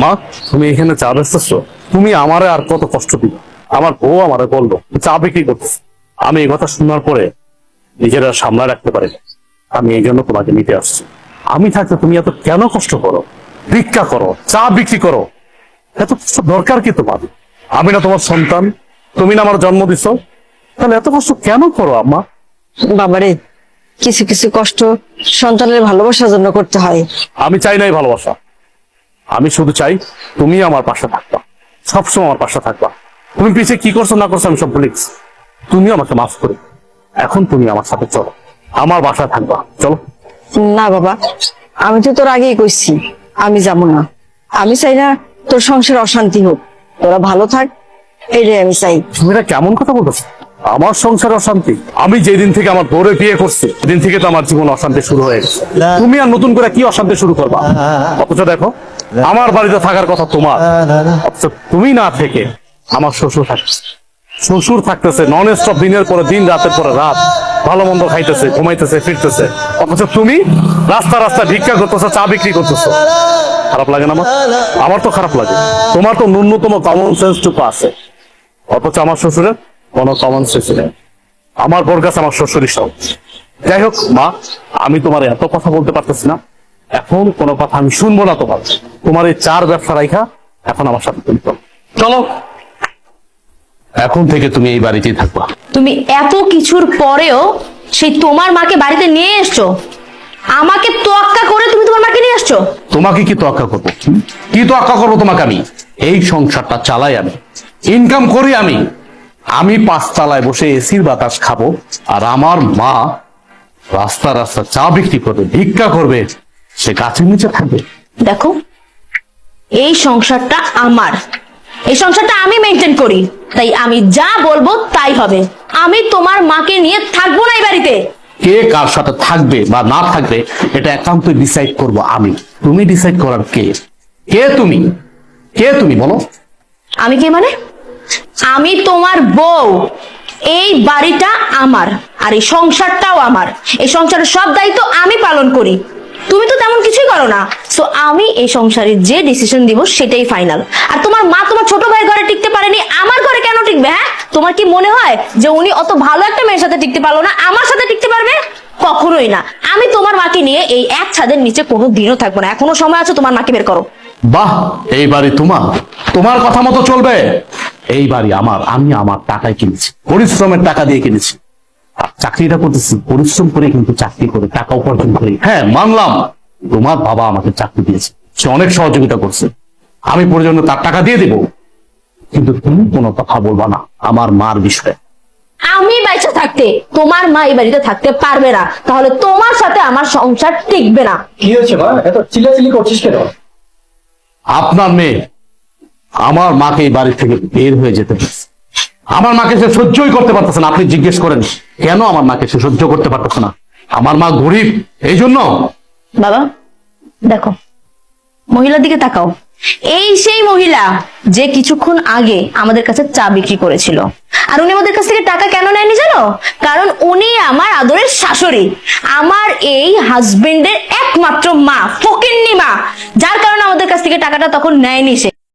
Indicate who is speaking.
Speaker 1: মা, তুমি এখানে চা বেচতেছো? তুমি আমারে আর কত কষ্ট দিবে? আমার বউ আমারে বললো চা বিক্রি করতেছে। আমি এই কথা শোনার পরে নিজেরা সামলায় রাখতে পারি না। আমি এই জন্য তোমাকে নিতে আসছি। আমি থাকতে তুমি এত কেন কষ্ট করো? ভিক্ষা করো, চা বিক্রি করো, এত কষ্ট দরকার কি তোমার? আমি না তোমার সন্তান? তুমি না আমার জন্ম দিছো? তাহলে এত কষ্ট কেন করো আম্মা?
Speaker 2: বাবারে, কিছু কিছু কষ্ট সন্তানের ভালোবাসার জন্য করতে হয়।
Speaker 1: আমি চাই নাই ভালোবাসা, আমি শুধু চাই তুমি আমার পাশে থাকবা, সবসময় আমার পাশে থাকবা। তুমি পিছিয়ে কি করছো না করছো আমি সব ভুলে গেছি। তুমি আমাকে মাফ করে এখন তুমি আমার সাথে চলো, আমার বাসায় থাকবা, চলো।
Speaker 2: না বাবা, আমি তো তোর আগেই কইছি আমি যাব না। আমি চাই না তোর সংসার অশান্তি হোক, তোরা ভালো থাক, এটাই আমি চাই।
Speaker 1: তুমি এটা কেমন কথা বলতেছো? আমার সংসার অশান্তি? আমি যেদিন থেকে আমার বউরে বিয়ে করছি সেদিন থেকে তো আমার জীবন অশান্তি শুরু হয়ে গেছে। তুমি আর নতুন করে কি অশান্তি শুরু করবা? অথচ দেখো, আমার বাড়িতে থাকার কথা তোমার, অথচ তুমি না থেকে আমার শ্বশুর থাকছে। শ্বশুর থাকতেছে নন স্টপ, দিনের পরে দিন, রাতের পরে রাত, ভালো মন্দ খাইতেছে, ঘুমাইতেছে, ফিরতেছে। অথচ তুমি রাস্তা রাস্তা ভিক্ষা করতেছো, চা বিক্রি করতেছো। খারাপ লাগে না আমার? আমার তো খারাপ লাগে। তোমার তো ন্যূনতম কমন সেন্সটুকু আছে, অথচ আমার শ্বশুরের কোনো কমন সেন্স নেই। আমার বোর কাছে আমার শ্বশুরই সব। যাই হোক মা, আমি তোমার এত কথা বলতে পারতেছি না, এখন কোনো কথা আমি শুনবো না তোমার। তোমার এই চার ব্যবসা রাইখা এখন আমার সাথে তুমি চলো। এখন থেকে তুমি এই বাড়িতেই থাকবা।
Speaker 3: তুমি এত কিছুর পরেও সেই তোমার মাকে বাড়িতে নিয়ে এসছো, আমাকে তোয়াক্কা করে তুমি তোমার মাকে নিয়ে আসছো।
Speaker 1: তোমাকে কি তোয়াক্কা করবো? কি তোয়াক্কা করবো তোমাকে? আমি এই সংসারটা চালাই, আমি ইনকাম করি, আমি পাঁচতলায় বসে এসির বাতাস খাবো, আর আমার মা রাস্তা রাস্তা চা বিক্রি করবে, ভিক্ষা করবে, সে গাছের নিচে থাকবে।
Speaker 3: দেখো, এই সংসারটা আমার, এই সংসারটা আমি মেনটেন করি, তাই আমি যা বলবো তাই হবে। আমি তোমার মাকে নিয়ে থাকবো না এই বাড়িতে।
Speaker 1: কে কার সাথে থাকবে বা না থাকবে এটা একান্তই ডিসাইড করব আমি। তুমি ডিসাইড করার কে? কে তুমি? কে তুমি বলো?
Speaker 3: আমি কে মানে? আমি তোমার বউ। এই বাড়িটা আমার, আর এই সংসারটাও আমার। এই সংসারের সব দায়িত্ব আমি পালন করি, তুমি তো তেমন কিছুই করো না। সো আমি এই সংসারে যে ডিসিশন দিব সেটাই ফাইনাল। আর তোমার মা তোমার ছোট ভাই ঘরে টিকতে পারেনি, আমার ঘরে কেন টিকবে? হ্যাঁ, তোমার কি মনে হয় যে উনি অত ভালো একটা মেয়ের সাথে টিকতে পারলো না, আমার সাথে টিকতে পারবে? কখনোই না। আমি তোমার মাকে নিয়ে এই এক ছাদের নিচে কোনো দিনও থাকবো না। এখনো সময় আছে, তোমার মাকে বের করো।
Speaker 1: বাহ, এই বাড়ি তোমার, তোমার কথা মতো চলবে। এই বাড়ি আমার, আমি আমার টাকায় কিনেছি, পরিশ্রমের টাকা দিয়ে কিনেছি। আর চাকরিটা করতেছি পরিশ্রম করে, কিন্তু চাকরি করে টাকা উপার্জন করি। হ্যাঁ মানলাম, তোমার বাবা আমাকে চাকরি দিয়েছে, সে অনেক সহযোগিতা করছে, আমি প্রয়োজনে তার টাকা দিয়ে দেব, কিন্তু তুমি কোনো কথা বলবা না আমার মার বিষয়ে।
Speaker 3: আমি বাইচা থাকতে তোমার মা এই বাড়িতে থাকতে পারবে না, তাহলে তোমার সাথে আমার সংসার টিকবে না।
Speaker 4: কি হয়েছে মা, এত চিল্লাচিল্লি করছিস কেন?
Speaker 1: আপনার মেয়ে আমার মাকে এই বাড়ি থেকে বের হয়ে যেতে বলছে। আমার মাকে সে সহ্যই করতে পারতেছে না। আপনি জিজ্ঞেস করেন কেন আমার মাকে সে সহ্য করতে পারতেছে না? আমার মা গরিব, এই জন্য।
Speaker 3: বাবা দেখো, মহিলার দিকে তাকাও। এই সেই মহিলা যে কিছুক্ষণ আগে আমাদের কাছে চা বিক্রি করেছিল। আর উনি আমাদের কাছ থেকে টাকা কেন নেয়নি জানো? কারণ উনি আমার আদরের শাশুড়ি, আমার এই হাজবেন্ডের একমাত্র মা, ফকিন্নি মা, যার কারণে আমাদের কাছ থেকে টাকাটা তখন নেয়নি সে।